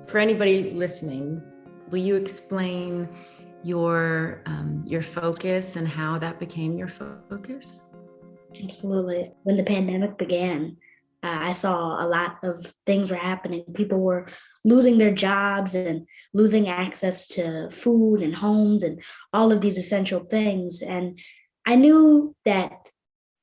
For anybody listening, will you explain your focus and how that became your focus? Absolutely. When the pandemic began, I saw a lot of things were happening. People were losing their jobs and losing access to food and homes and all of these essential things. And I knew that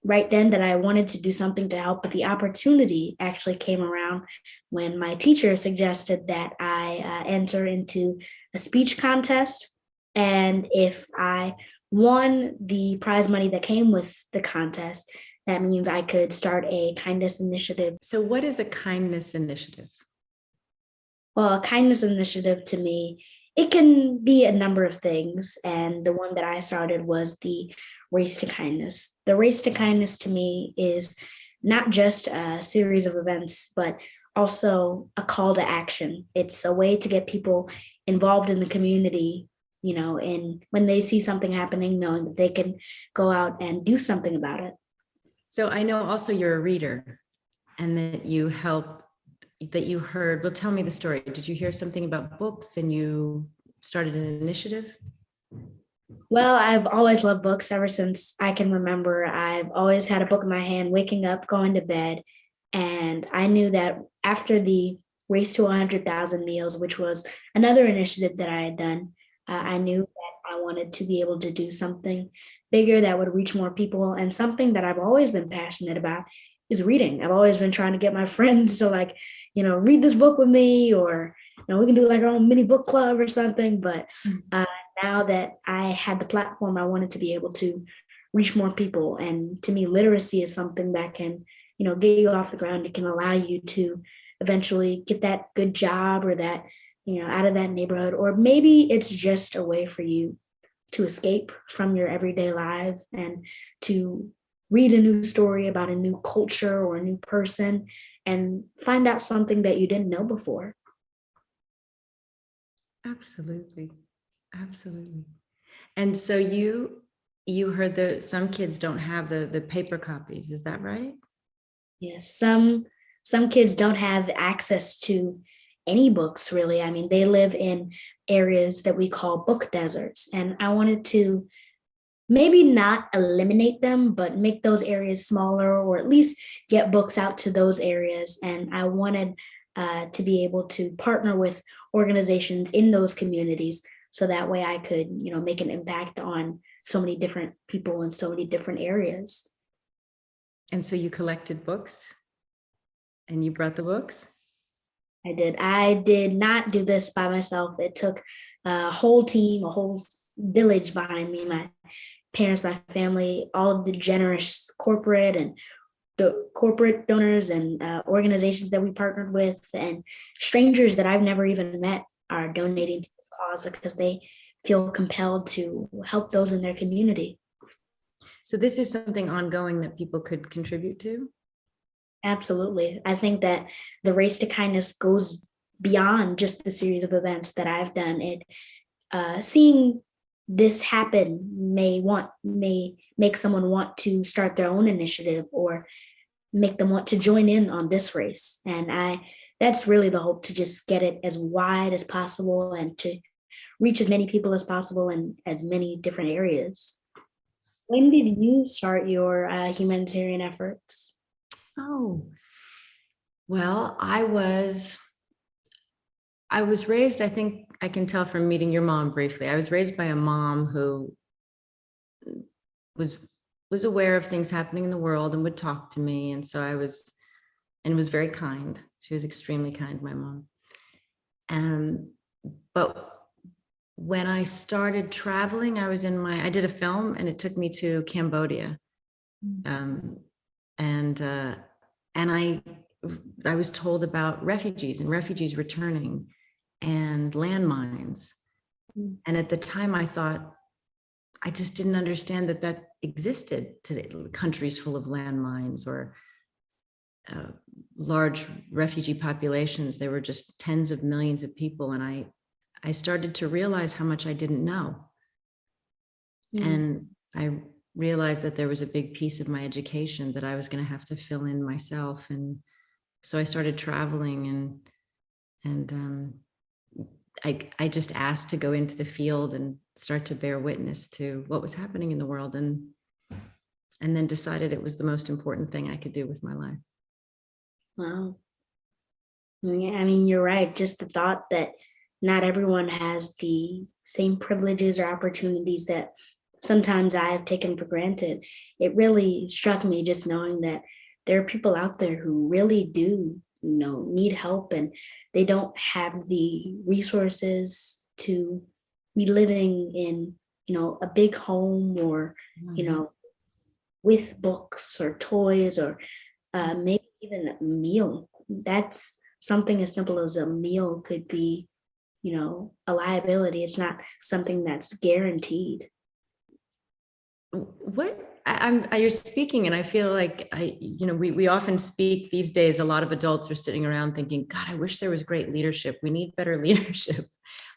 right then that I wanted to do something to help, but the opportunity actually came around when my teacher suggested that I enter into a speech contest. And if I won the prize money that came with the contest, that means I could start a kindness initiative. So what is a kindness initiative? Well, a kindness initiative to me, it can be a number of things. And the one that I started was the Race to Kindness. The Race to Kindness to me is not just a series of events, but also a call to action. It's a way to get people involved in the community, and when they see something happening, knowing that they can go out and do something about it. So I know also you're a reader and that you heard, well, tell me the story. Did you hear something about books and you started an initiative? Well, I've always loved books ever since I can remember. I've always had a book in my hand, waking up, going to bed. And I knew that after the Race to 100,000 Meals, which was another initiative that I had done, I knew that I wanted to be able to do something bigger that would reach more people. And something that I've always been passionate about is reading. I've always been trying to get my friends to read this book with me, or, we can do like our own mini book club or something. But now that I had the platform, I wanted to be able to reach more people. And to me, literacy is something that can, get you off the ground. It can allow you to eventually get that good job, or that, out of that neighborhood. Or maybe it's just a way for you to escape from your everyday life and to read a new story about a new culture or a new person and find out something that you didn't know before. Absolutely. Absolutely. And so you heard that some kids don't have the paper copies, is that right? Yes, some kids don't have access to any books really. I mean, they live in areas that we call book deserts, and I wanted to maybe not eliminate them, but make those areas smaller, or at least get books out to those areas. And I wanted to be able to partner with organizations in those communities, so that way I could, make an impact on so many different people in so many different areas. And so you collected books and you brought the books? I did. I did not do this by myself. It took a whole team, a whole village behind me, my parents, my family, all of the generous corporate and the corporate donors and organizations that we partnered with, and strangers that I've never even met are donating to this cause because they feel compelled to help those in their community. So this is something ongoing that people could contribute to? Absolutely. I think that the Race to Kindness goes beyond just the series of events that I've done. It seeing this happen may make someone want to start their own initiative, or make them want to join in on this race. And that's really the hope, to just get it as wide as possible and to reach as many people as possible in as many different areas. When did you start your humanitarian efforts? Oh, well, I was raised, I think I can tell from meeting your mom briefly. I was raised by a mom who was aware of things happening in the world and would talk to me. And so was very kind. She was extremely kind, my mom. But when I started traveling, I did a film and it took me to Cambodia. And I was told about refugees and refugees returning and landmines. And at the time I thought, I just didn't understand that existed today, countries full of landmines or large refugee populations. There were just tens of millions of people. And I started to realize how much I didn't know. And I realized that there was a big piece of my education that I was going to have to fill in myself. And so I started traveling and I just asked to go into the field and start to bear witness to what was happening in the world, and then decided it was the most important thing I could do with my life. Wow. Yeah, I mean, you're right. Just the thought that not everyone has the same privileges or opportunities that sometimes I have taken for granted. It really struck me just knowing that there are people out there who really do, need help, and they don't have the resources to be living in, a big home, or, with books or toys, or maybe even a meal. That's something as simple as a meal could be, a liability. It's not something that's guaranteed. You're speaking, and I feel like we often speak these days. A lot of adults are sitting around thinking, God, I wish there was great leadership. We need better leadership.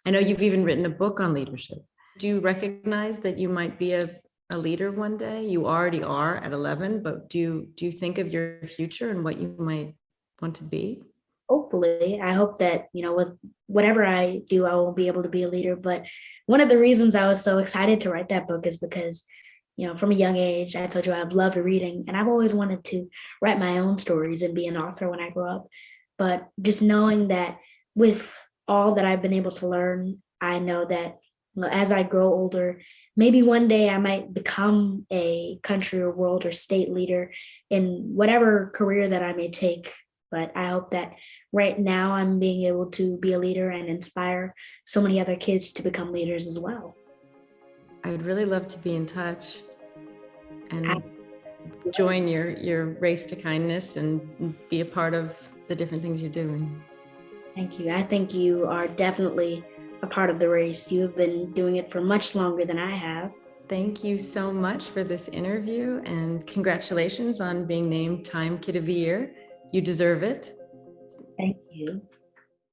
I know you've even written a book on leadership. Do you recognize that you might be a leader one day? You already are at 11, but do you think of your future and what you might want to be? Hopefully, I hope that, with whatever I do, I will be able to be a leader. But one of the reasons I was so excited to write that book is because, from a young age, I told you I've loved reading, and I've always wanted to write my own stories and be an author when I grow up. But just knowing that with all that I've been able to learn, I know that, as I grow older, maybe one day I might become a country or world or state leader in whatever career that I may take. But I hope that right now I'm being able to be a leader and inspire so many other kids to become leaders as well. I would really love to be in touch and I- join your race to kindness and be a part of the different things you're doing. Thank you. I think you are definitely a part of the race. You have been doing it for much longer than I have. Thank you so much for this interview, and congratulations on being named Time Kid of the Year. You deserve it. Thank you.